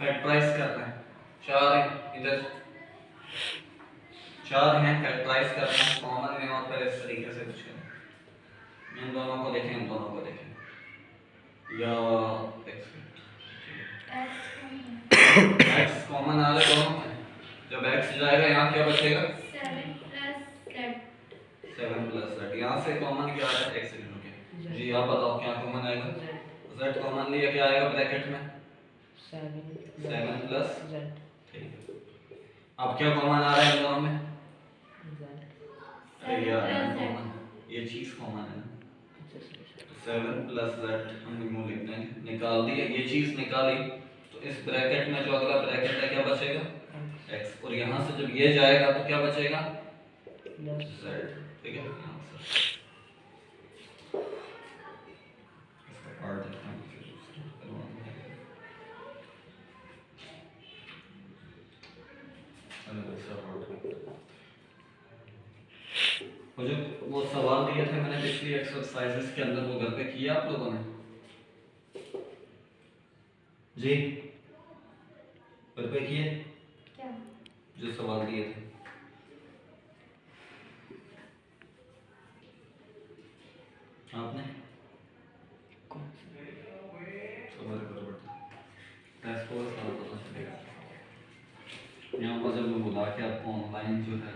Factorise करना है, 4 है इधर, 4 हैं, फैक्टराइज करना है, कॉमन में और फिर इस तरीके से कुछ करें। इन दोनों को देखें, इन दोनों को देखें, या x कॉमन आ रहा है दोनों में, जब x जाएगा यहाँ क्या बचेगा 7 प्लस z, यहाँ से कॉमन क्या आ रहा है x जी, आप बताओ क्या कॉमन आएगा, z कॉमन लिया क्या आएगा ब्रैकेट में 7 प्लस z, ठीक है। अब क्या कॉमन आ रहा है इन दोनों में ये चीज कॉमन है, 7 प्लस z हम रिमूव लिख देंगे, निकाल दिया, ये चीज निकाली, तो इस ब्रैकेट में जो अगला ब्रैकेट है क्या बचेगा x, और यहाँ से जब ये जाएगा तो क्या बचेगा z, ठीक है। इसका पार्ट देखते हैं, मुझे वो सवाल दिए थे मैंने पिछली एक्सरसाइजेस के अंदर, वो घर पे किया आप लोगों ने जी, घर पे किए क्या जो सवाल दिए थे, आपने यहाँ पर जब मैं बुला के आपको ऑनलाइन जो है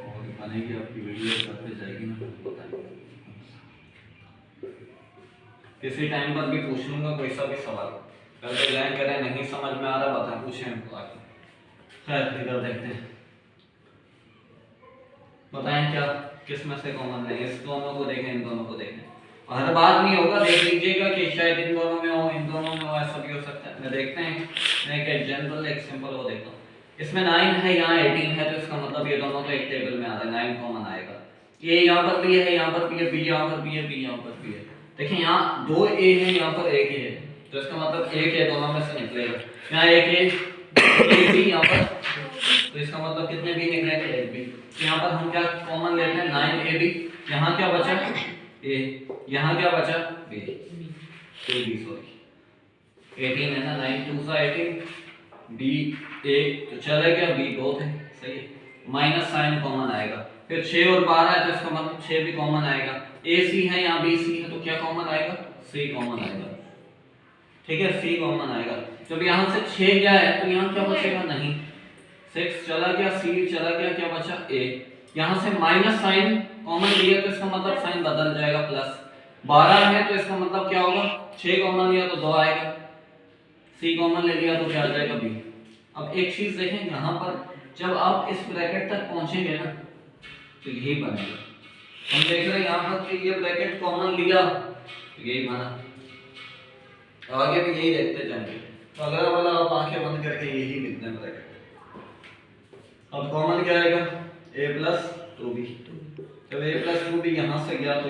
और बनेगी आपकी वीडियो घर पे जाएगी ना, बताएंगे किसी टाइम पर भी पूछ लूंगा कोई सा भी सवाल, कल तो जाए करें नहीं समझ में आ रहा बताएं, पूछें आके, खैर इधर देखते हैं, बताएं क्या किस में से कॉमन है, इस दोनों को देखें, इन दोनों को देखें, हर बात नहीं होगा, देख लीजिएगा कि शायद इन दोनों में हो, इन दोनों में हो, ऐसा भी हो सकता है। मैं देखते हैं, मैं एक जनरल एक सिंपल वो देखता हूँ, इसमें 9 है, यहाँ 18 है, तो इसका मतलब ये दोनों तो एक टेबल में आ रहा है, 9 कॉमन आएगा, ये यहाँ पर भी है, यहाँ पर भी है, बी यहाँ पर भी है, बी यहाँ पर भी है, देखिए यहाँ 2 ए है, यहाँ पर एक है, तो इसका मतलब एक है दोनों में से निकलेगा, यहाँ एक है, एक बी यहाँ पर, तो इसका मतलब कितने बी निकलेंगे, एक बी, यहाँ पर हम क्या कॉमन लेते हैं 9 ए बी, यहाँ क्या बचा ए, यहाँ क्या बचा बी, सॉरी 18 है ना, 9 2 सा 18, बी 1 तो चले गया, बी 2 थे, सही है, माइनस साइन कॉमन आएगा, फिर 6 और 12 है तो इसका मतलब 6 भी कॉमन आएगा, ए सी है यहाँ बी सी है, तो क्या कॉमन आएगा सी कॉमन आएगा, ठीक है, सी कॉमन आएगा, जब यहाँ से 6 गया है तो यहाँ क्या बचेगा, नहीं 6 चला गया, सी चला गया, क्या बचा ए, यहाँ से माइनस साइन कॉमन लिया तो इसका मतलब साइन बदल जाएगा प्लस, 12 है तो इसका मतलब क्या होगा 6 कॉमन लिया तो 2 आएगा, सी कॉमन ले लिया तो क्या आ जाएगा बी। अब एक चीज देखें, यहाँ पर जब आप इस ब्रैकेट तक पहुंचेंगे ना तो यही बनेगा, हम देख रहे हैं यहाँ पर कि ये ब्रैकेट कॉमन लिया तो यही बना, आगे भी यही देखते जाएंगे, तो अगर वाला आप आंखें बंद करके यही लिखते हैं ब्रैकेट, अब कॉमन क्या आएगा a प्लस 2b, जब a प्लस 2b यहाँ से गया तो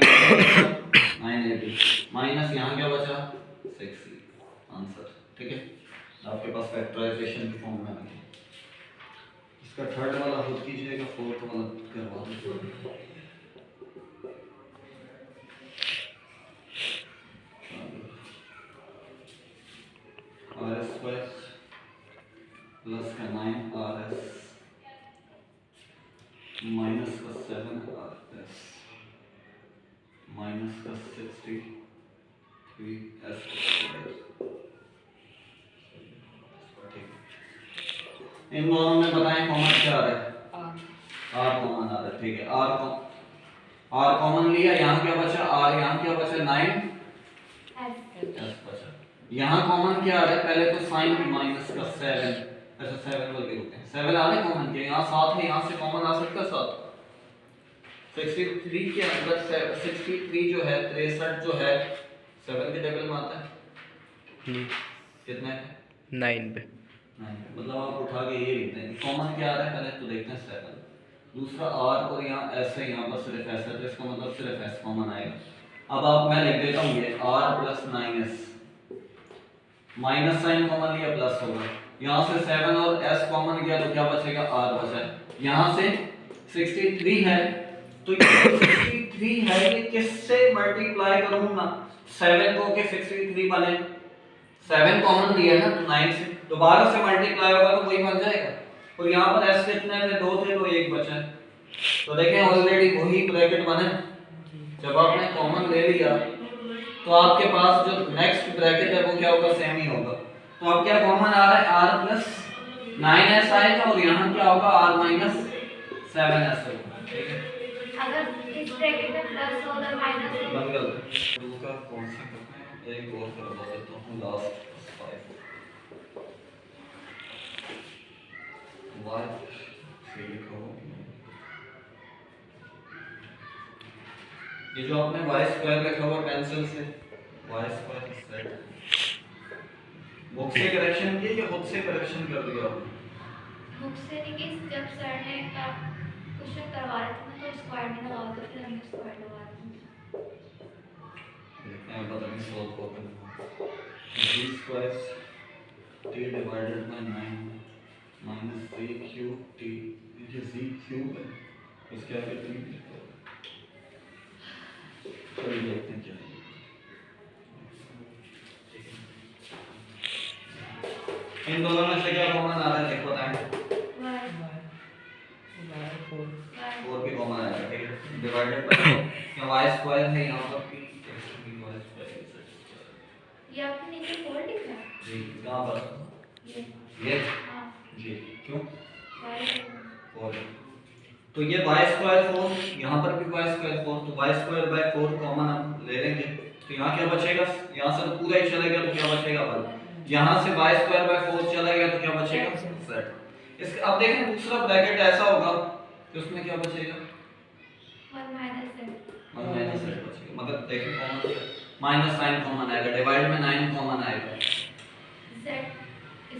9ab माइनस यहाँ क्या बचा 6c, आंसर, ठीक है। आपके पास फैक्टराइजेशन की फॉर्म में आ गया, इसका थर्ड वाला खुद कीजिएगा, फोर्थ वाला करवा दीजिए, RS स्क्वायर प्लस का 9RS माइनस का 7RS माइनस का 63S स्क्वायर, इन दोनों में बताएं कॉमन क्या आ रहा है, R कॉमन आ रहा है, ठीक है, R कॉमन लिया, यहाँ क्या बचा R, यहाँ क्या बचा 9S बचा, यहाँ कॉमन क्या आ रहा है, पहले तो साइन माइनस का 7, अच्छा 7 बोल के रुके हैं, 7 आ रहा है कॉमन के, यहाँ 7 है, यहाँ से कॉमन आ सकता है 7, 63 के अंदर 63 जो है 63 जो है 7 के टेबल में आता है, कितने पे 9 पे, मतलब आप उठा के ये लिखते हैं कॉमन क्या आ रहा है, पहले तो देखते हैं 7, दूसरा R और यहाँ S है, यहाँ पर सिर्फ S है, तो इसका मतलब सिर्फ S कॉमन आएगा। अब आप मैं लिख देता हूँ ये R plus 9S, minus sign common लिया प्लस होगा, यहाँ से 7 और S कॉमन किया तो क्या बचेगा R बचा, यहाँ से 63 है तो ये 63 है, ये किससे मल्टीप्लाई करूंगा 7 को के 63 बने 7 कॉमन दिया है ना, तो 9 से दोबारा से मल्टीप्लाई होगा तो वही बन जाएगा। तो यहाँ पर s कितने थे, 2 थे, तो 1 बचा है। तो देखें ऑलरेडी वही ब्रैकेट बने। जब आपने कॉमन ले लिया तो आपके पास जो नेक्स्ट ब्रैकेट है वो क्या होगा, सेम ही होगा। तो अब क्या कॉमन आ रहा है, r प्लस 9s आएगा और यहाँ क्या होगा, r माइनस 7s होगा। ठीक है, अगर इस ब्रैकेट में प्लस हो और माइनस हो बंद कर दो। दो का कौन सा करना है, एक और करवा देता हूँ, लास्ट 5 y से लिखा हो। ये जो आपने y स्क्वायर लिखा हुआ पेंसिल से, y स्क्वायर सेट बुक से करेक्शन किया या खुद से करेक्शन कर दिया आपने? बुक से नहीं कि जब सर ने क्वेश्चन करवा रहे थे ना तो स्क्वायर नहीं लगा तो फिर हमने स्क्वायर लगा दिया। देखते हैं पता नहीं सॉल्व को करना। g square t divided by 9 minus 3 cube t, ये c क्यूब है, इसके आगे 3 लिखा है। चलिए देखते हैं क्या है। इन दोनों में से क्या कॉमन आ रहा है, देखो बताएं। फोर भी कॉमन आ रहा है, ठीक है, डिवाइडेड बाय क्या y स्क्वायर है यहाँ पर भी, y स्क्वायर ये आपने नीचे 4 लिखा है जी, कहाँ पर ये हाँ जी, क्यों y 4, तो ये y स्क्वायर 4, यहाँ पर भी y स्क्वायर 4, तो y स्क्वायर बाय 4 कॉमन हम ले लेंगे, तो यहाँ क्या बचेगा, यहाँ से तो पूरा ही चला गया तो क्या बचेगा बल, यहाँ से y स्क्वायर बाय 4 चला गया तो क्या बचेगा z। इसके अब देखें दूसरा ब्रैकेट ऐसा होगा कि उसमें क्या बचेगा, 1 माइनस z 1 माइनस z बचेगा, मगर देखें कॉमन माइनस साइन कॉमन आएगा, डिवाइड में 9 कॉमन आएगा। z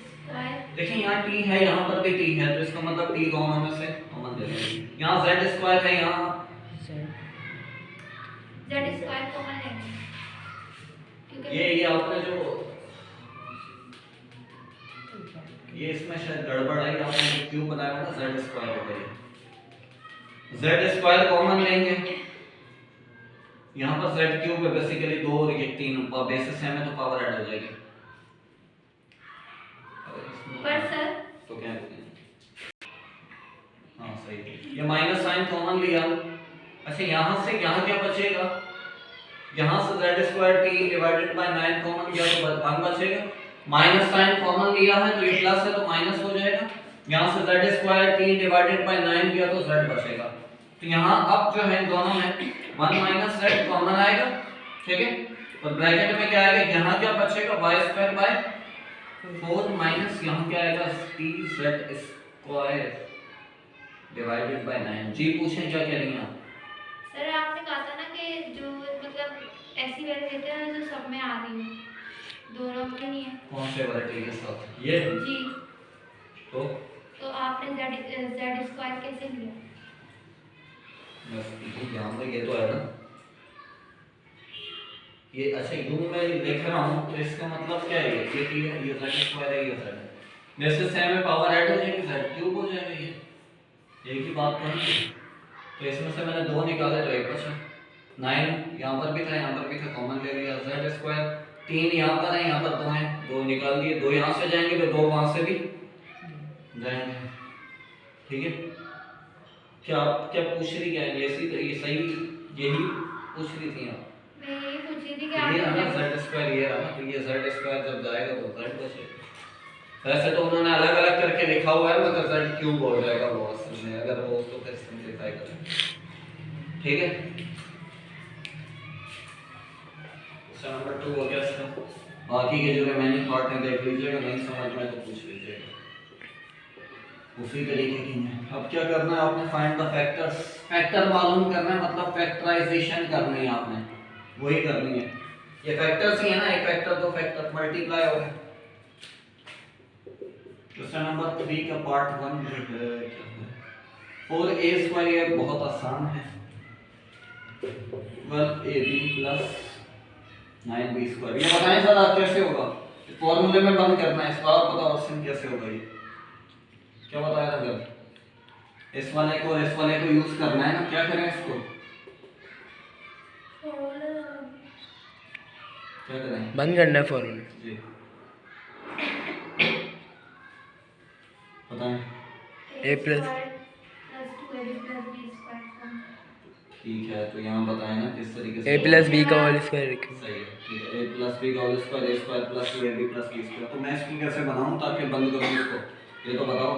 स्क्वायर देखिए यहाँ t है, यहाँ पर भी t है, तो इसका मतलब t दोनों में से कॉमन ले लेंगे। यहाँ z स्क्वायर है, यहाँ z स्क्वायर कॉमन लेंगे क्योंकि ये आपने जो ये इसमें शायद गड़बड़ आई, आपने जो क्यूब बनाया था z स्क्वायर हो गया, z स्क्वायर कॉमन लेंगे, यहाँ पर z क्यूब है बेसिकली 2 और ये 3 बेसिस सेम है तो पावर ऐड हो जाएगी। पर सर तो क्या करते हैं, हाँ सही है, ये माइनस साइन कॉमन लिया। अच्छा यहाँ से यहाँ क्या बचेगा, यहाँ से z square t divided by 9 common किया तो 1 बचेगा, माइनस साइन कॉमन लिया है तो ये प्लस है तो माइनस हो जाएगा, यहाँ से z square t divided by 9 किया तो z बचेगा। तो यहाँ अब जो है दोनों में 1 माइनस z कॉमन आएगा, ठीक है, और ब्रैकेट में क्या आएगा, यहाँ क्या बचेगा y स्क्वायर बाय 4 माइनस यहाँ क्या आएगा t z square divided by 9। जी पूछें क्या कह रही हैं आप? सर आपने कहा था ना कि जो मतलब ऐसी वैल्यू देते हैं जो सब में आ रही है, दोनों में नहीं है। कौन से वैरायटी के साथ, ये जी तो आपने z स्क्वायर कैसे लिया? बस ध्यान से, ये तो है ना, ये अच्छा यूं मैं लिख रहा हूँ तो इसका मतलब क्या है, ये t है, ये z स्क्वायर है, ये z है, जैसे सेम में पावर ऐड हो जाएगी z क्यूब हो जाएगा, ये एक ही बात तो है। तो इसमें से मैंने 2 निकाले तो 1 बचा, 9 यहाँ पर भी था, यहाँ पर भी था, कॉमन ले लिया, z स्क्वायर 3 यहाँ पर है, यहाँ पर 2 हैं, 2 निकाल दिए, 2 यहाँ से जाएंगे तो 2 वहाँ से भी जाएंगे, ठीक है। क्या आप क्या पूछ रही है, ये सही यही पूछ रही थी आप? मैं यही पूछ रही थी कि ये आपने ना z स्क्वायर ये रहा, तो ये z स्क्वायर जब जाएगा तो z बचेगा। वैसे तो उन्होंने अलग अलग करके लिखा हुआ है, मगर z क्यूब हो जाएगा वो असल में, अगर वो उसको फिर सिंपलीफाई करें, ठीक है। क्वेश्चन नंबर 2 हो गया इसका, बाकी के जो रिमेनिंग पार्ट है देख लीजिएगा, नहीं समझ में तो पूछ लीजिएगा उसी तरीके की है। अब क्या करना है आपने, फाइंड द फैक्टर्स, फैक्टर मालूम करना है, मतलब फैक्टराइजेशन करनी है आपने, वही करनी है। ये फैक्टर्स ही है ना, एक फैक्टर 2 फैक्टर मल्टीप्लाई हो गए। क्वेश्चन नंबर 3 का पार्ट 1 जो है 4a स्क्वायर, ये बहुत आसान है, 12ab प्लस 9b स्क्वायर। ये बताएं सर आप कैसे होगा, इस फॉर्मूले में बंद करना है, इसको आप बताओ ऑप्शन कैसे होगा, ये क्या बताया था कल, इस वाले को और इस वाले को यूज करना है ना, क्या करें इसको, क्या करें, बंद करना है फॉर्मूला जी A plus plus 2ab plus b square form. ठीक है, तो यहाँ बताए ना किस तरीके से a प्लस b का होल स्क्वायर लिखेंगे। सही है, ठीक है। a प्लस बी का whole square a square plus 2ab plus b square. तो मैं इसको कैसे बनाऊं ताकि बंद करूं इसको, ये तो बताओ।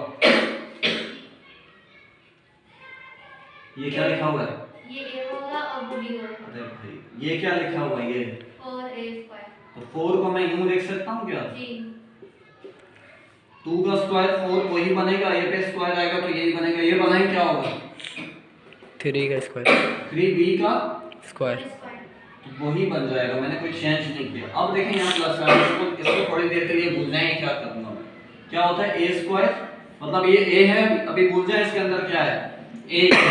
ये क्या लिखा हुआ है? ये a होगा और वो b होगा। अरे भाई ये क्या लिखा हुआ है? ये 4a स्क्वायर। तो 4 को मैं यूं लिख सकता हूं क्या? जी 2 का स्क्वायर 4 वही बनेगा, ये पे स्क्वायर आएगा तो यही बनेगा। ये बनाए क्या होगा? 3 का स्क्वायर 3b का स्क्वायर स्क्वायर। तो वही बन जाएगा, मैंने कोई चेंज नहीं किया। अब देखें यहाँ प्लस है, इसको थोड़ी देर के लिए भूल जाएं क्या करूंगा मैं। क्या होता है a स्क्वायर, मतलब ये a है, अभी भूल जाए इसके अंदर क्या है, a है,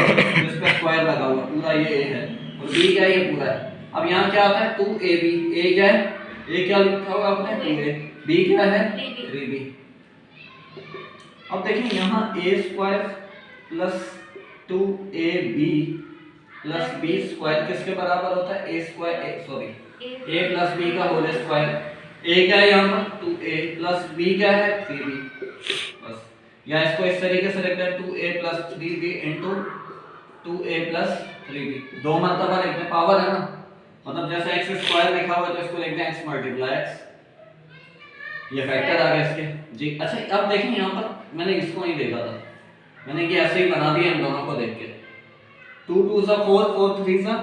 इस पे स्क्वायर लगा हुआ पूरा ये a है, और b क्या है, ये पूरा है। अब यहाँ क्या आता है 2ab, a क्या है, a क्या लिखा होगा आपने 2a, b क्या है 3b। अब देखिए यहाँ a square plus 2ab plus b square किसके बराबर होता है? a square sorry a plus b का होल स्क्वायर। a क्या है यहाँ पर 2a प्लस b क्या है 3b। बस या इसको इस तरीके से लिखते हैं 2a plus 3b into 2a plus 3b। दो मर्तबा लिखते हैं, पावर है ना, मतलब जैसे x स्क्वायर लिखा हुआ है तो इसको लिखते हैं x मल्टीप्लाई x, ये फैक्टर आ गया इसके जी। अच्छा अब देखिए यहाँ पर मैंने इसको नहीं देखा था, मैंने कि ऐसे ही बना दिया इन दोनों को देख के। 2 2 सा 4 4 3 सा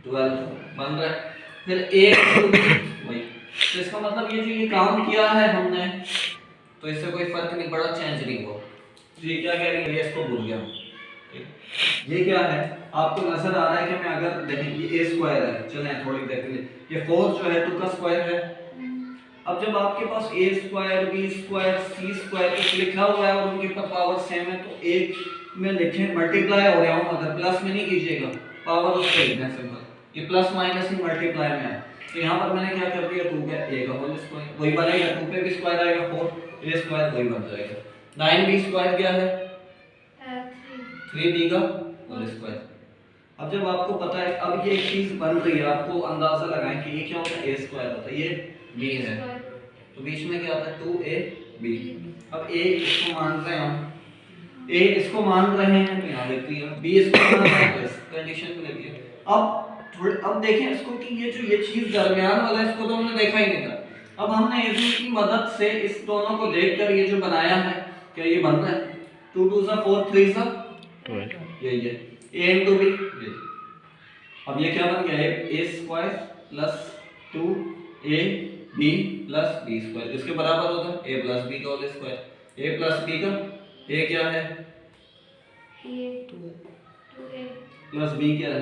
12 बन रहा है, फिर a वही। तो इसका मतलब ये जो ये काम किया है हमने, तो इससे कोई फर्क नहीं पड़ा, चेंज नहीं हुआ। तो ये क्या कह रही है, इसको भूल गया। ये क्या है आपको नजर आ रहा है कि मैं अगर देखें ये a स्क्वायर है, चलें थोड़ी देर के लिए, ये 4 जो है 2 का स्क्वायर है। अब जब आपके पास a square b square c square कुछ लिखा हुआ है और उनके पावर सेम है तो एक में लिखें मल्टीप्लाई हो रहा हूं, अगर प्लस में नहीं कीजिएगा, पावर उससे लिखना सिंपल, ये प्लस माइनस ही मल्टीप्लाई में है। तो यहाँ पर मैंने क्या कर दिया 2 का a का होल स्क्वायर वही बनेगा, 2 पे भी स्क्वायर आएगा 4 a स्क्वायर वही बन जाएगा। 9b स्क्वायर क्या है 3b का होल स्क्वायर। अब जब आपको पता है, अब ये एक चीज बन रही है, आपको अंदाजा लगाएं कि ये क्या होता है, a स्क्वायर होता है, ये b है, तो बीच में क्या होता है 2ab। अब a इसको मान रहे हैं हम, a इसको मान रहे हैं तो यहाँ लिख दिया, b इसको मान रहे हैं तो इस कंडीशन में लिख दिया। अब देखें इसको कि ये जो ये चीज दरमियान वाला है इसको तो हमने देखा ही नहीं था। अब हमने इसकी मदद से इस दोनों को देखकर ये जो बनाया है, क्या ये बन रहा है 2 2 सा 4 3 सा 12, यही है a into b। अब ये क्या बन गया, a square plus 2ab plus b square इसके बराबर होता है a प्लस b का whole square. a plus b का a क्या है 2a प्लस b क्या है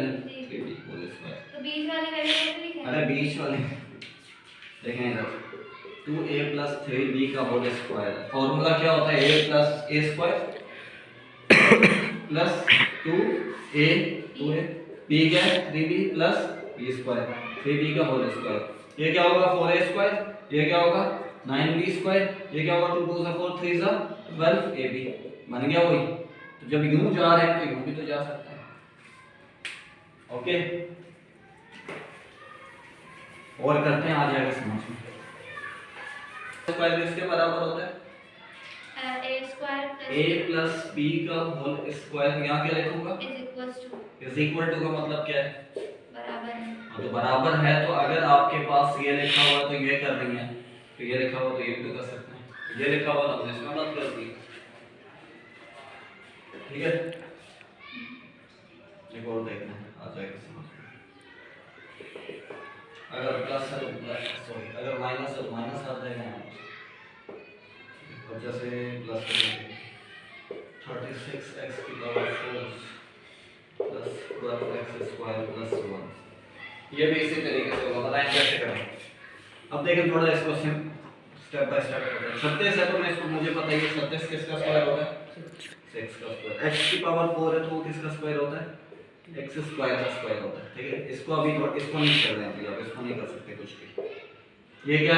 3b होल स्क्वायर। तो बीच वाली वैल्यू कैसे लिखें? अरे बीच वाले देखें इधर 2a प्लस 3b का होल स्क्वायर, फॉर्मूला क्या होता है a plus a square plus 2a b क्या है 3b plus b square 3b का होल स्क्वायर। ये क्या होगा 4a स्क्वायर, ये क्या होगा 9b स्क्वायर, ये क्या होगा 2 2 सा 4 3 सा 12ab बन गया वही। तो जब यूं जा रहे हैं तो यूं भी तो जा सकते हैं। ओके और करते हैं, आ जाएगा समझ में। स्क्वायर किसके बराबर होता है a square a plus b का होल स्क्वायर। यहाँ क्या लिखूंगा इज इज इक्वल टू का मतलब क्या है बराबर है। तो बराबर है, तो अगर आपके पास ये लिखा हुआ तो ये कर देंगे, तो ये लिखा हुआ तो ये भी तो कर सकते हैं, ये लिखा हुआ तो इसमें मत कर दी, ठीक है। एक और देखना है, आ जाएगा समझ में। अगर प्लस है तो प्लस, सॉरी अगर माइनस है तो माइनस आ जाएगा यहाँ पर। जैसे प्लस 36x की power 4 plus 12x square plus 1, ये भी इसी तरीके से होगा। बताएं कैसे करें। अब देखें थोड़ा इसको स्टेप बाय स्टेप करते हैं। 36 है तो मैं इसको, मुझे पता है 36 किसका स्क्वायर होता है 6 का स्क्वायर। x की पावर 4 है तो किसका स्क्वायर होता है x स्क्वायर का स्क्वायर होता है, ठीक है। इसको अभी इसको नहीं कर रहे हैं, अभी आप इसको नहीं कर सकते कुछ भी। ये क्या